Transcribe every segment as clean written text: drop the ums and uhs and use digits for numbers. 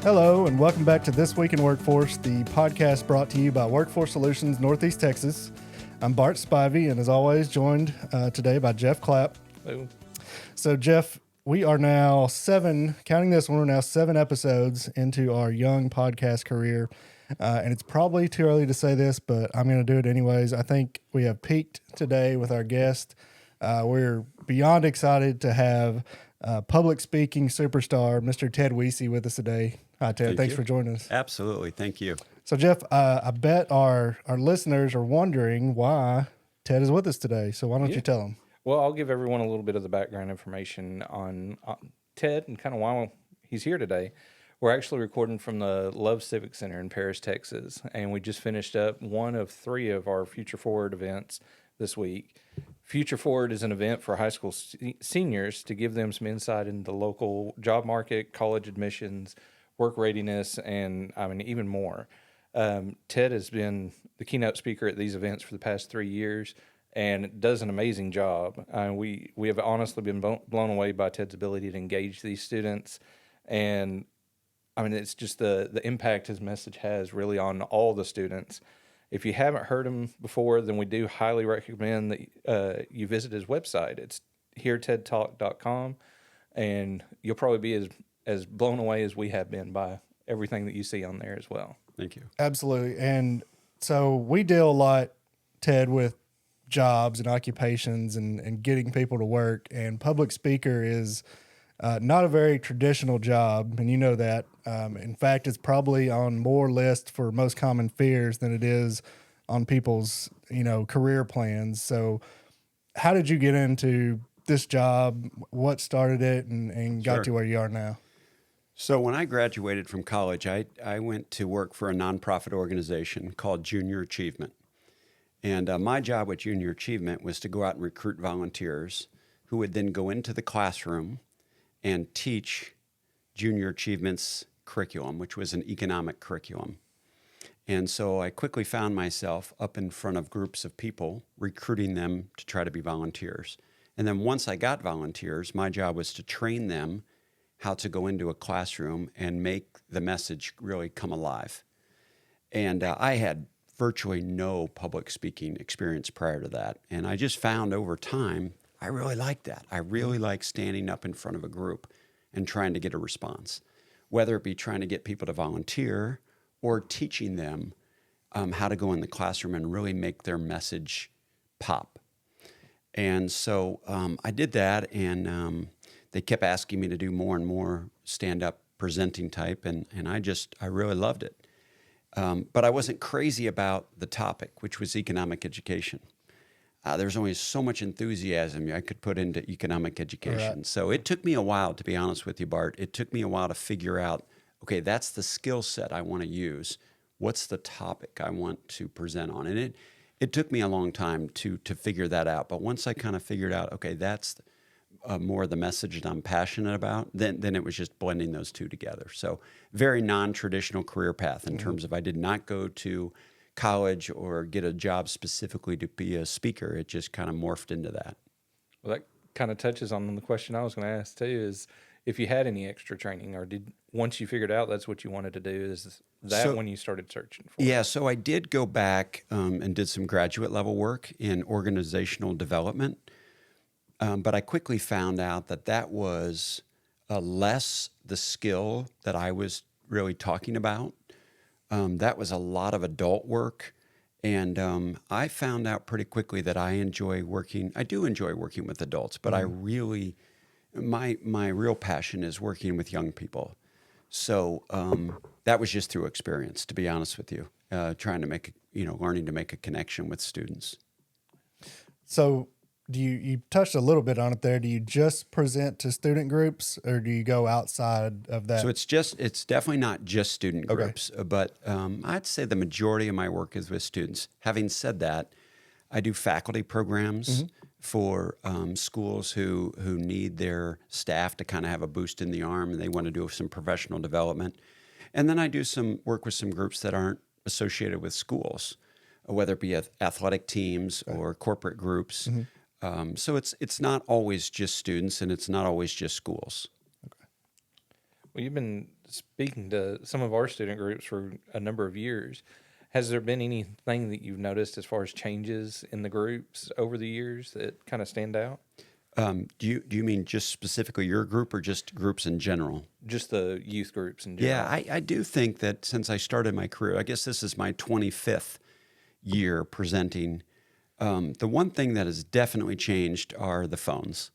Hello, and welcome back to This Week in Workforce, the podcast brought to you by Workforce Solutions Northeast Texas. I'm Bart Spivey, and as always, joined today by Jeff Clapp. Hello. So, Jeff, we are now counting this one, we're now 7 episodes into our young podcast career. And it's probably too early to say this, but I'm going to do it anyways. I think we have peaked today with our guest. We're beyond excited to have public speaking superstar, Mr. Ted Wiese, with us today. Hi, Ted. Thanks for joining us. Absolutely. Thank you. So, Jeff, I bet our listeners are wondering why Ted is with us today. So why don't you tell them? Well, I'll give everyone a little bit of the background information on Ted and kind of why he's here today. We're actually recording from the Love Civic Center in Paris, Texas, and we just finished up one of 3 of our Future Forward events this week. Future Forward is an event for high school seniors to give them some insight into the local job market, college admissions, work readiness, and even more. Ted has been the keynote speaker at these events for the past 3 years and does an amazing job. We have honestly been blown away by Ted's ability to engage these students, and it's just the impact his message has really on all the students. If you haven't heard him before, then we do highly recommend that you visit his website. It's heartedtalk.com, and you'll probably be as blown away as we have been by everything that you see on there as well. Thank you. Absolutely. And so we deal a lot, Ted, with jobs and occupations and getting people to work, and public speaker is not a very traditional job, and you know that. In fact, it's probably on more lists for most common fears than it is on people's, career plans. So how did you get into this job? What started it and got to where you are now? So when I graduated from college, I went to work for a nonprofit organization called Junior Achievement. And my job with Junior Achievement was to go out and recruit volunteers who would then go into the classroom and teach Junior Achievement's curriculum, which was an economic curriculum. And so I quickly found myself up in front of groups of people, recruiting them to try to be volunteers. And then once I got volunteers, my job was to train them how to go into a classroom and make the message really come alive. And I had virtually no public speaking experience prior to that. And I just found over time, I really like that. I really like standing up in front of a group and trying to get a response, whether it be trying to get people to volunteer or teaching them how to go in the classroom and really make their message pop. And so I did that, and they kept asking me to do more and more stand-up presenting type, and I really loved it. But I wasn't crazy about the topic, which was economic education. There's only so much enthusiasm I could put into economic education. Right. So it took me a while, to be honest with you, Bart. It took me a while to figure out, okay, that's the skill set I want to use. What's the topic I want to present on? And it took me a long time to figure that out. But once I kind of figured out, okay, that's more the message that I'm passionate about, then it was just blending those two together. So very non-traditional career path in terms of I did not go to college or get a job specifically to be a speaker. It just kind of morphed into that. Well, that kind of touches on the question I was going to ask too, is if you had any extra training, or once you figured out that's what you wanted to do, is that when you started searching for it? Yeah, so I did go back and did some graduate level work in organizational development. But I quickly found out that was less the skill that I was really talking about. That was a lot of adult work. And I found out pretty quickly that I do enjoy working with adults, but my real passion is working with young people. So that was just through experience, to be honest with you, learning to make a connection with students. So you touched a little bit on it there. Do you just present to student groups, or do you go outside of that? So it's definitely not just student groups, but I'd say the majority of my work is with students. Having said that, I do faculty programs for schools who need their staff to kind of have a boost in the arm, and they want to do some professional development. And then I do some work with some groups that aren't associated with schools, whether it be athletic teams or corporate groups. So it's not always just students, and it's not always just schools. Okay. Well, you've been speaking to some of our student groups for a number of years. Has there been anything that you've noticed as far as changes in the groups over the years that kind of stand out? Do you mean just specifically your group or just groups in general? Just the youth groups in general. Yeah, I do think that since I started my career, I guess this is my 25th year presenting. The one thing that has definitely changed are the phones.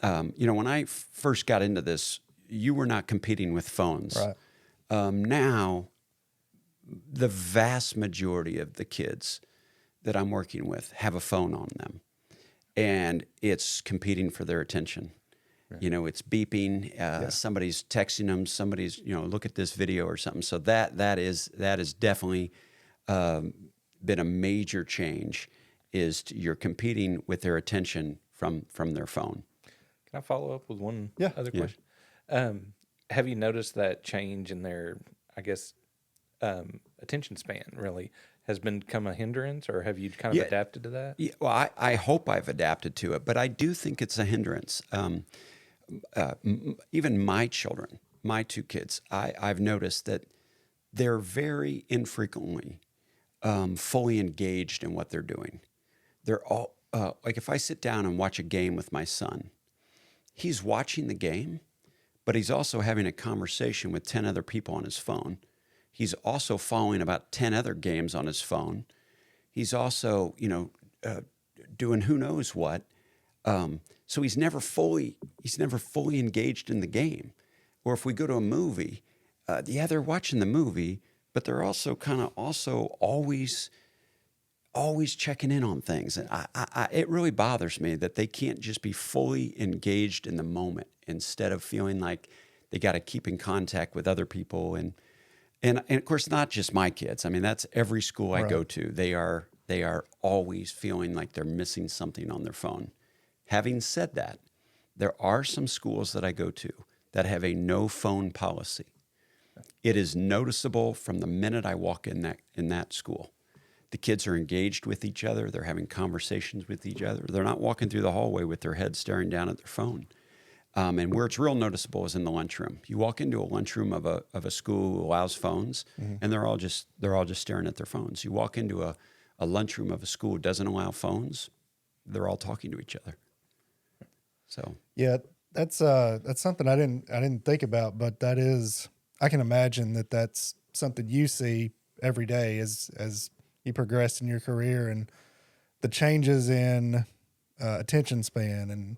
When I first got into this, you were not competing with phones. Right. Now, the vast majority of the kids that I'm working with have a phone on them, and it's competing for their attention. Right. It's beeping. Somebody's texting them. Somebody's, look at this video or something. So that is definitely been a major change. You're competing with their attention from their phone. Can I follow up with one other Yeah. question? Have you noticed that change in their, I guess, attention span really has become a hindrance, or have you kind of adapted to that? Yeah, well, I hope I've adapted to it, but I do think it's a hindrance. Even my children, my two kids, I've noticed that they're very infrequently fully engaged in what they're doing. They're all like, if I sit down and watch a game with my son, he's watching the game, but he's also having a conversation with 10 other people on his phone. He's also following about 10 other games on his phone. He's also, doing who knows what. So he's never fully engaged in the game. Or if we go to a movie, they're watching the movie, but they're also always checking in on things. And it really bothers me that they can't just be fully engaged in the moment instead of feeling like they got to keep in contact with other people. And of course, not just my kids. I mean, that's every school I go to. They are always feeling like they're missing something on their phone. Having said that, there are some schools that I go to that have a no phone policy. It is noticeable from the minute I walk in that school. The kids are engaged with each other. They're having conversations with each other. They're not walking through the hallway with their head staring down at their phone. And where it's real noticeable is in the lunchroom. You walk into a lunchroom of a school who allows phones, and they're all just staring at their phones. You walk into a lunchroom of a school who doesn't allow phones, they're all talking to each other. So yeah, that's something I didn't think about, but that is, I can imagine that's something you see every day as you progress in your career and the changes in attention span. And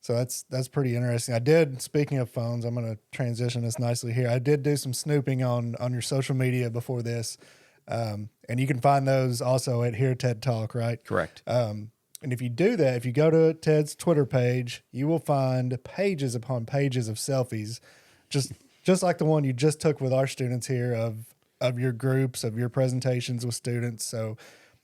so that's pretty interesting. I did, speaking of phones, I'm going to transition this nicely here. I did do some snooping on your social media before this. And you can find those also at Here TED Talk, right? correct. And if you do that, if you go to Ted's Twitter page, you will find pages upon pages of selfies, just like the one you just took with our students here of your groups, of your presentations with students. So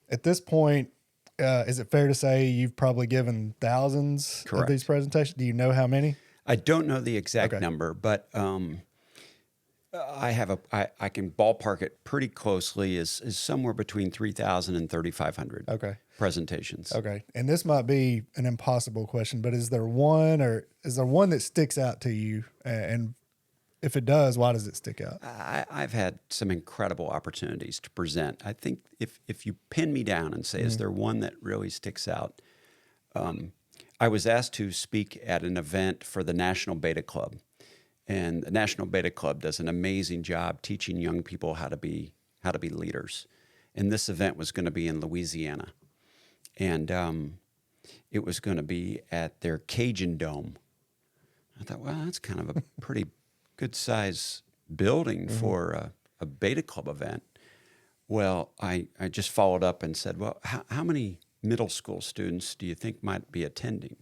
at this point, is it fair to say you've probably given thousands Correct. of these presentations? Do you know how many? I don't know the exact number, but I can ballpark it pretty closely is somewhere between 3,000 and 3,500 presentations. Okay. And this might be an impossible question, but is there one that sticks out to you? And if it does, why does it stick out? I've had some incredible opportunities to present. I think if you pin me down and say, is there one that really sticks out? I was asked to speak at an event for the National Beta Club. And the National Beta Club does an amazing job teaching young people how to be leaders. And this event was going to be in Louisiana. And it was going to be at their Cajun Dome. I thought, well, that's kind of a pretty good size building for a Beta Club event. Well, I just followed up and said, well, how many middle school students do you think might be attending?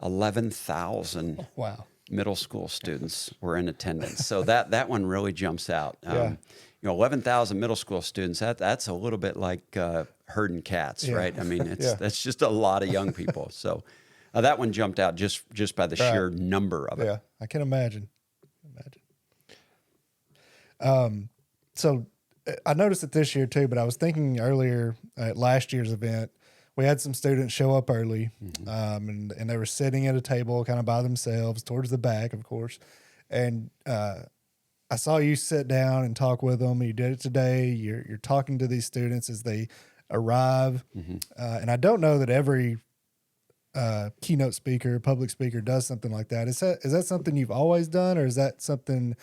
11,000 Wow. middle school students were in attendance. So that one really jumps out. Yeah. 11,000 middle school students, that's a little bit like herding cats, right? I mean, that's just a lot of young people. So that one jumped out just by the sheer number of it. Yeah, I can imagine. So I noticed it this year too, but I was thinking earlier at last year's event, we had some students show up early, and they were sitting at a table kind of by themselves towards the back, of course. And I saw you sit down and talk with them. You did it today. You're talking to these students as they arrive. And I don't know that every keynote speaker, public speaker does something like that. Is that something you've always done, or is that something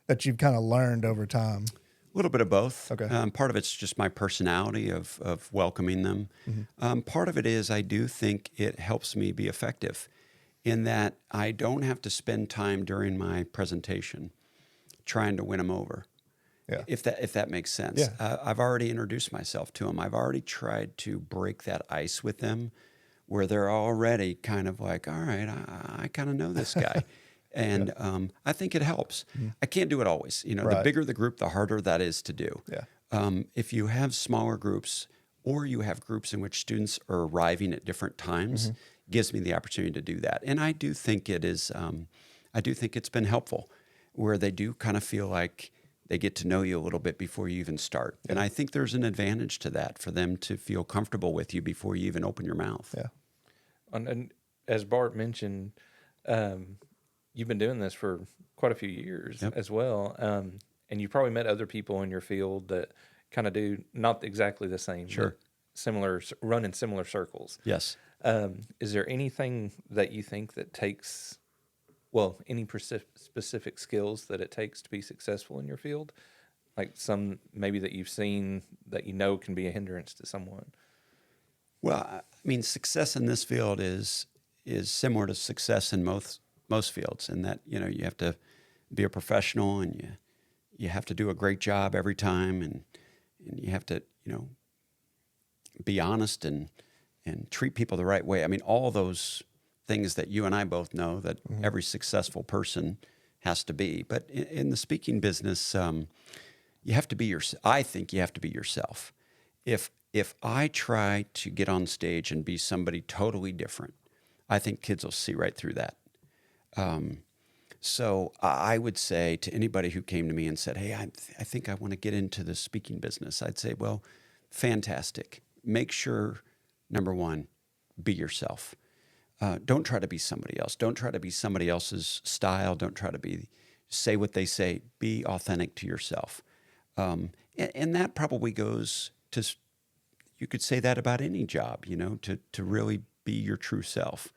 that you've kind of learned over time? A little bit of both. Okay. Part of it's just my personality of welcoming them. Part of it is I do think it helps me be effective in that I don't have to spend time during my presentation trying to win them over. Yeah. If that makes sense. Yeah. I've already introduced myself to them. I've already tried to break that ice with them where they're already kind of like, all right, I kind of know this guy. And I think it helps. I can't do it always. You know, Right. the bigger the group, the harder that is to do. Yeah. If you have smaller groups or you have groups in which students are arriving at different times, gives me the opportunity to do that. And I do think it is, I do think it's been helpful where they do kind of feel like they get to know you a little bit before you even start. And I think there's an advantage to that for them to feel comfortable with you before you even open your mouth. Yeah. And as Bart mentioned, you've been doing this for quite a few years as well. And you probably met other people in your field that kind of do not exactly the same. Sure. Similar, run in similar circles. Yes. Is there anything that you think that takes, any specific skills that it takes to be successful in your field? Like some maybe that you've seen that you know can be a hindrance to someone? Well, I mean, success in this field is similar to success in most fields, in that, you know, you have to be a professional and you have to do a great job every time, and you have to, you know, be honest and treat people the right way. I mean, all those things that you and I both know that every successful person has to be. But in the speaking business, you have to be I think you have to be yourself. If I try to get on stage and be somebody totally different, I think kids will see right through that. So I would say to anybody who came to me and said, hey, I think I want to get into the speaking business, I'd say, well, fantastic. Make sure, number one, be yourself. Don't try to be somebody else. Don't try to be somebody else's style. Don't try to say what they say. Be authentic to yourself. And that probably goes to, you could say that about any job, you know, to really be your true self.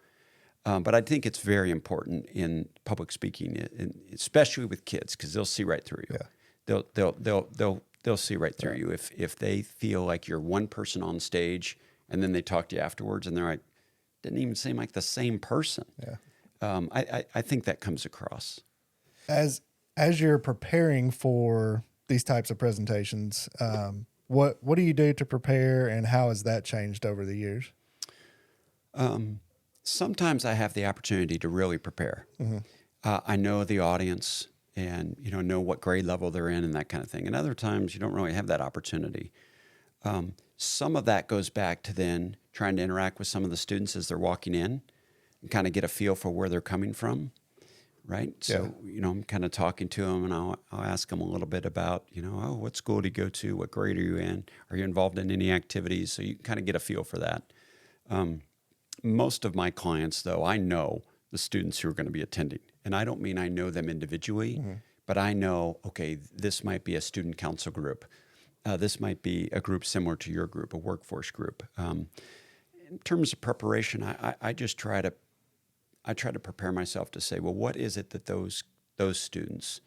But I think it's very important in public speaking, especially with kids, because they'll see right through you. Yeah. They'll see right through you if they feel like you're one person on stage, and then they talk to you afterwards, and they're like, didn't even seem like the same person. Yeah. I think that comes across. As you're preparing for these types of presentations, what do you do to prepare, and how has that changed over the years? Sometimes I have the opportunity to really prepare. I know the audience and, you know what grade level they're in and that kind of thing. And other times you don't really have that opportunity. Some of that goes back to then trying to interact with some of the students as they're walking in and kind of get a feel for where they're coming from, right? So, you know, I'm kind of talking to them, and I'll ask them a little bit about, you know, oh, what school do you go to? What grade are you in? Are you involved in any activities? So you can kind of get a feel for that. Most of my clients, though, I know the students who are going to be attending. And I don't mean I know them individually, but I know, okay, this might be a student council group. This might be a group similar to your group, a workforce group. In terms of preparation, I just try to prepare myself to say, well, what is it that those students,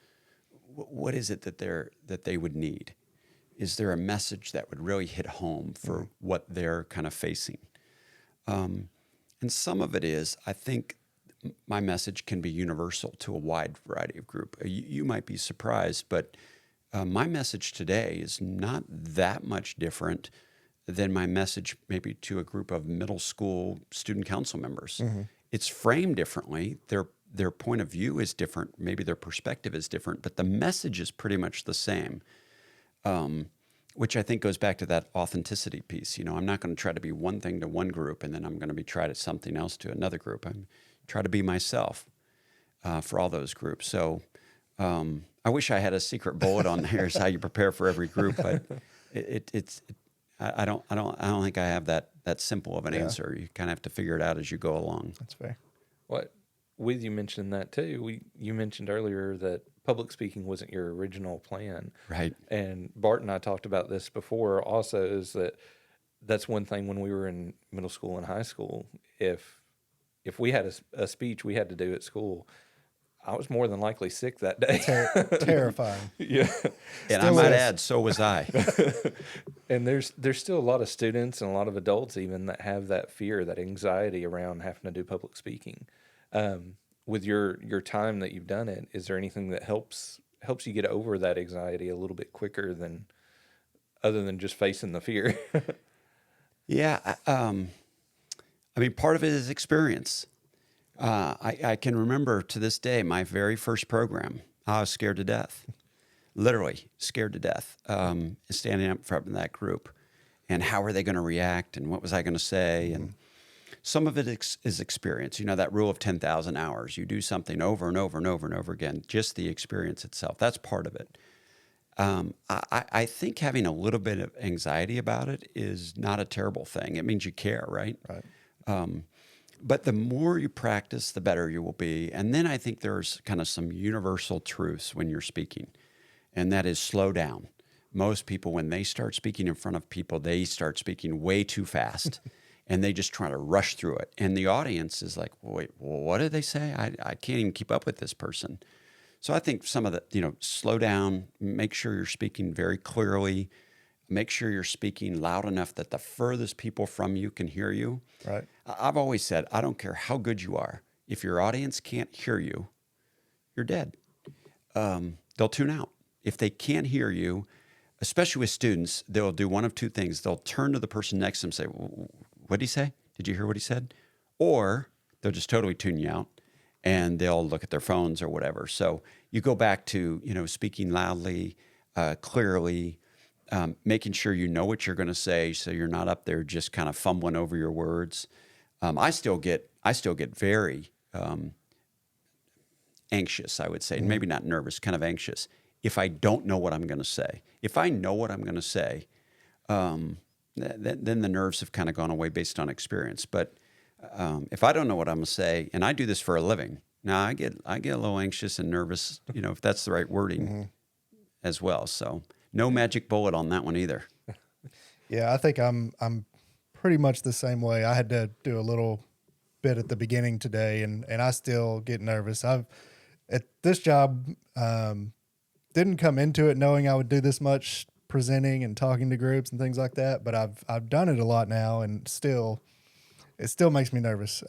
what is it that they would need? Is there a message that would really hit home for what they're kind of facing? And some of it is, I think my message can be universal to a wide variety of group. You might be surprised, but my message today is not that much different than my message maybe to a group of middle school student council members. It's framed differently. Their point of view is different. Maybe their perspective is different, but the message is pretty much the same. Which I think goes back to that authenticity piece. You know, I'm not going to try to be one thing to one group, and then I'm going to be try to something else to another group. I'm try to be myself for all those groups. So I wish I had a secret bullet on here's how you prepare for every group, but I don't think I have that simple of an answer. You kind of have to figure it out as you go along. That's fair. You mentioned that too. You mentioned earlier that public speaking wasn't your original plan. Right. And Bart and I talked about this before also, is that that's one thing when we were in middle school and high school. If we had a speech we had to do at school, I was more than likely sick that day. Terrifying. Yeah. And Still I might is. add, so was I. And there's still a lot of students and a lot of adults even that have that fear, that anxiety around having to do public speaking. With your time that you've done it, is there anything that helps you get over that anxiety a little bit quicker than other than just facing the fear? Yeah. I mean, part of it is experience. I can remember to this day my very first program. I was scared to death, literally scared to death, standing up in front of that group. And how were they going to react? And what was I going to say? And some of it is experience. You know, that rule of 10,000 hours. You do something over and over and over and over again, just the experience itself. That's part of it. I think having a little bit of anxiety about it is not a terrible thing. It means you care, right? Right. But the more you practice, the better you will be. And then I think there's kind of some universal truths when you're speaking, and that is slow down. Most people, when they start speaking in front of people, they start speaking way too fast, and they just try to rush through it. And the audience is like, wait, what did they say? I can't even keep up with this person. So I think some of the, slow down, make sure you're speaking very clearly, make sure you're speaking loud enough that the furthest people from you can hear you. Right. I've always said, I don't care how good you are. If your audience can't hear you, you're dead. They'll tune out. If they can't hear you, especially with students, they'll do one of two things. They'll turn to the person next to them and say, what did he say? Did you hear what he said? Or they'll just totally tune you out, and they'll look at their phones or whatever. So you go back to, speaking loudly, clearly, making sure you know what you're going to say, so you're not up there just kind of fumbling over your words. I still get very anxious, I would say, maybe not nervous, kind of anxious, if I don't know what I'm going to say. If I know what I'm going to say, then the nerves have kind of gone away based on experience. But if I don't know what I'm going to say, and I do this for a living, now I get a little anxious and nervous, if that's the right wording as well. So no magic bullet on that one either. Yeah, I think I'm pretty much the same way. I had to do a little bit at the beginning today, and I still get nervous. At this job, didn't come into it knowing I would do this much presenting and talking to groups and things like that, but I've done it a lot now, and it still makes me nervous.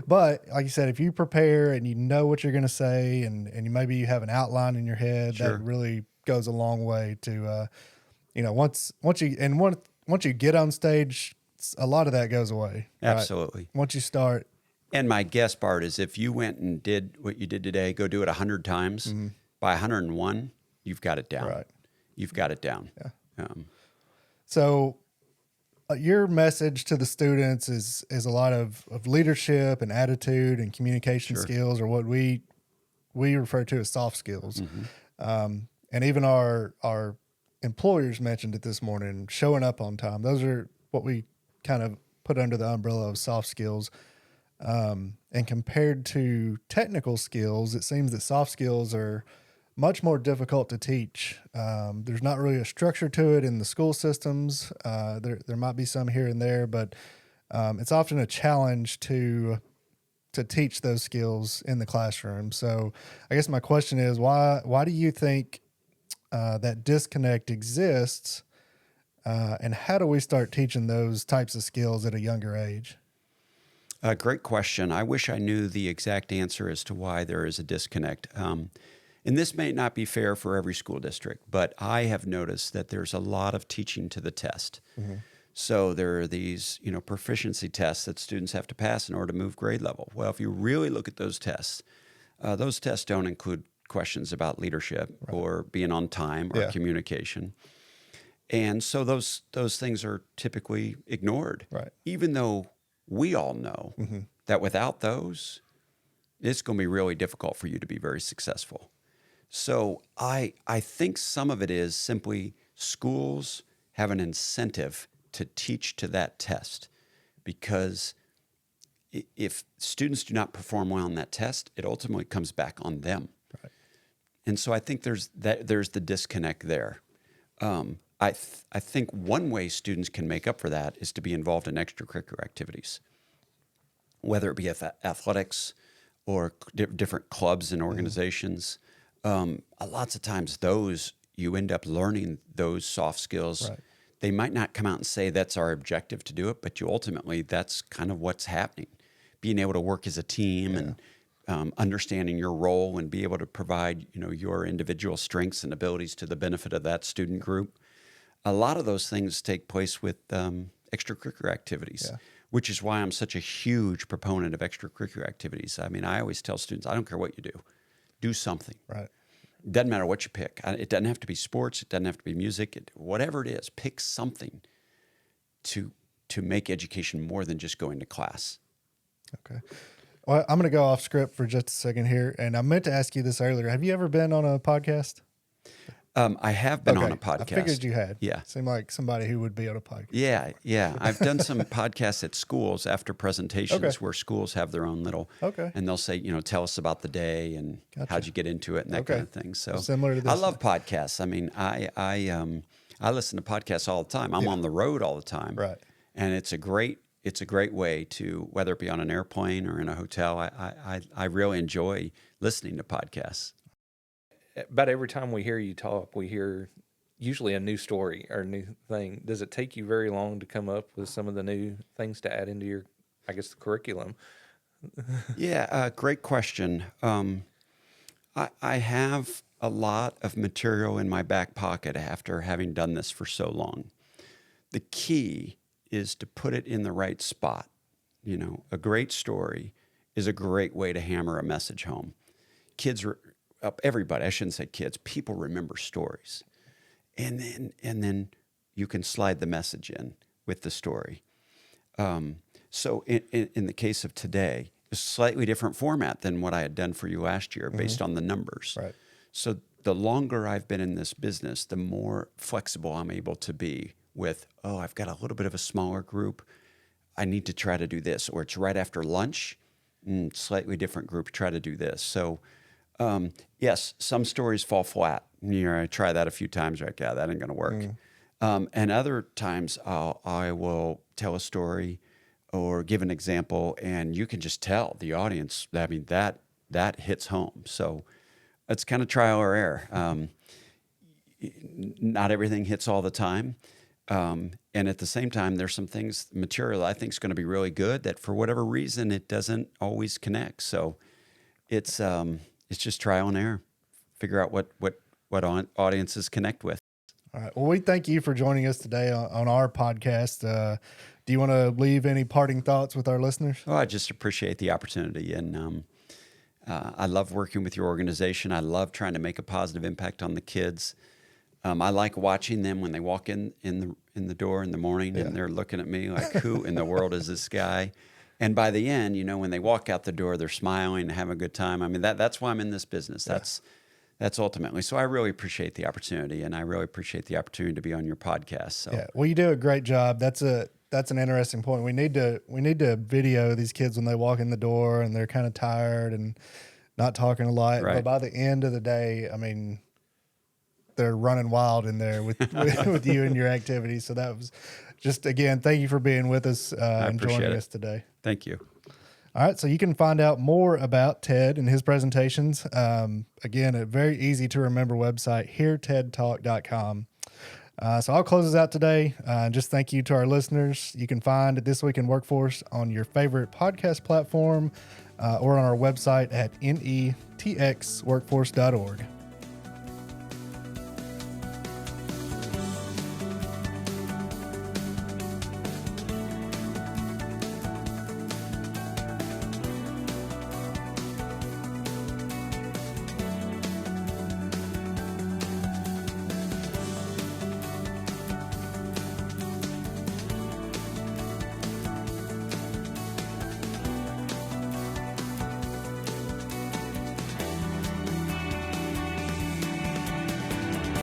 But like you said, if you prepare and you know what you're going to say, and maybe you have an outline in your head, Sure. that really goes a long way to, once you get on stage, a lot of that goes away. Right? Absolutely. Once you start. And my guess, Bart, is if you went and did what you did today, go do it 100 times, by 101, you've got it down. Right. You've got it down. Yeah. So your message to the students is a lot of leadership and attitude and communication skills, or what we refer to as soft skills. And even our employers mentioned it this morning, showing up on time. Those are what we kind of put under the umbrella of soft skills. And compared to technical skills, it seems that soft skills are much more difficult to teach. There's not really a structure to it in the school systems. There might be some here and there, but it's often a challenge to teach those skills in the classroom. So I guess my question is, why do you think that disconnect exists, and how do we start teaching those types of skills at a younger age? Great question. I wish I knew the exact answer as to why there is a disconnect. And this may not be fair for every school district, but I have noticed that there's a lot of teaching to the test. So there are these, proficiency tests that students have to pass in order to move grade level. Well, if you really look at those tests don't include questions about leadership or being on time or communication. And so those things are typically ignored, even though we all know that without those, it's going to be really difficult for you to be very successful. So I think some of it is simply schools have an incentive to teach to that test, because if students do not perform well on that test, it ultimately comes back on them. And so I think there's the disconnect there. I think one way students can make up for that is to be involved in extracurricular activities, whether it be athletics or different clubs and organizations. Lots of times those, you end up learning those soft skills. Right. They might not come out and say that's our objective to do it, but you ultimately, that's kind of what's happening. Being able to work as a team and understanding your role and be able to provide, your individual strengths and abilities to the benefit of that student group. A lot of those things take place with extracurricular activities, which is why I'm such a huge proponent of extracurricular activities. I mean, I always tell students, I don't care what you do something. Right. Doesn't matter what you pick. It doesn't have to be sports. It doesn't have to be music. Whatever it is, pick something to make education more than just going to class. Okay. Well, I'm going to go off script for just a second here. And I meant to ask you this earlier. Have you ever been on a podcast? I have been on a podcast. I figured you had. Yeah. Seemed like somebody who would be on a podcast. Yeah. I've done some podcasts at schools after presentations where schools have their own little, and they'll say, tell us about the day and how'd you get into it and that kind of thing. So similar to this. I love podcasts. I mean, I listen to podcasts all the time. I'm on the road all the time. Right. And it's a great way to, whether it be on an airplane or in a hotel, I really enjoy listening to podcasts. About every time we hear you talk, we hear usually a new story or a new thing. Does it take you very long to come up with some of the new things to add into your, I guess, the curriculum? Yeah, great question. I have a lot of material in my back pocket after having done this for so long. The key is to put it in the right spot. A great story is a great way to hammer a message home. Everybody, I shouldn't say kids, people remember stories. And then you can slide the message in with the story. So in the case of today, it's a slightly different format than what I had done for you last year based on the numbers. Right. So the longer I've been in this business, the more flexible I'm able to be with, I've got a little bit of a smaller group. I need to try to do this. Or it's right after lunch, slightly different group, try to do this. So yes, some stories fall flat. I try that a few times, like, that ain't going to work. And other times I will tell a story or give an example, and you can just tell the audience, that hits home. So it's kind of trial or error. Not everything hits all the time. And at the same time, there's some material I think is going to be really good that for whatever reason, it doesn't always connect. So it's just trial and error. Figure out what audiences connect with. All right. Well, we thank you for joining us today on our podcast. Do you want to leave any parting thoughts with our listeners? I just appreciate the opportunity. And I love working with your organization. I love trying to make a positive impact on the kids. I like watching them when they walk in the door in the morning and they're looking at me like, who in the world is this guy? And by the end, when they walk out the door, they're smiling and having a good time. I mean, that's why I'm in this business. That's ultimately. So I really appreciate the opportunity, and I really appreciate the opportunity to be on your podcast. So yeah, well, you do a great job. That's an interesting point. We need to video these kids when they walk in the door and they're kind of tired and not talking a lot. Right. But by the end of the day, I mean, they're running wild in there with with you and your activities. So that was just, again, thank you for being with us and joining us today. Thank you. All right, so you can find out more about Ted and his presentations. Again, a very easy to remember website, heartedtalk.com. So I'll close this out today. And just thank you to our listeners. You can find This Week in Workforce on your favorite podcast platform or on our website at netxworkforce.org.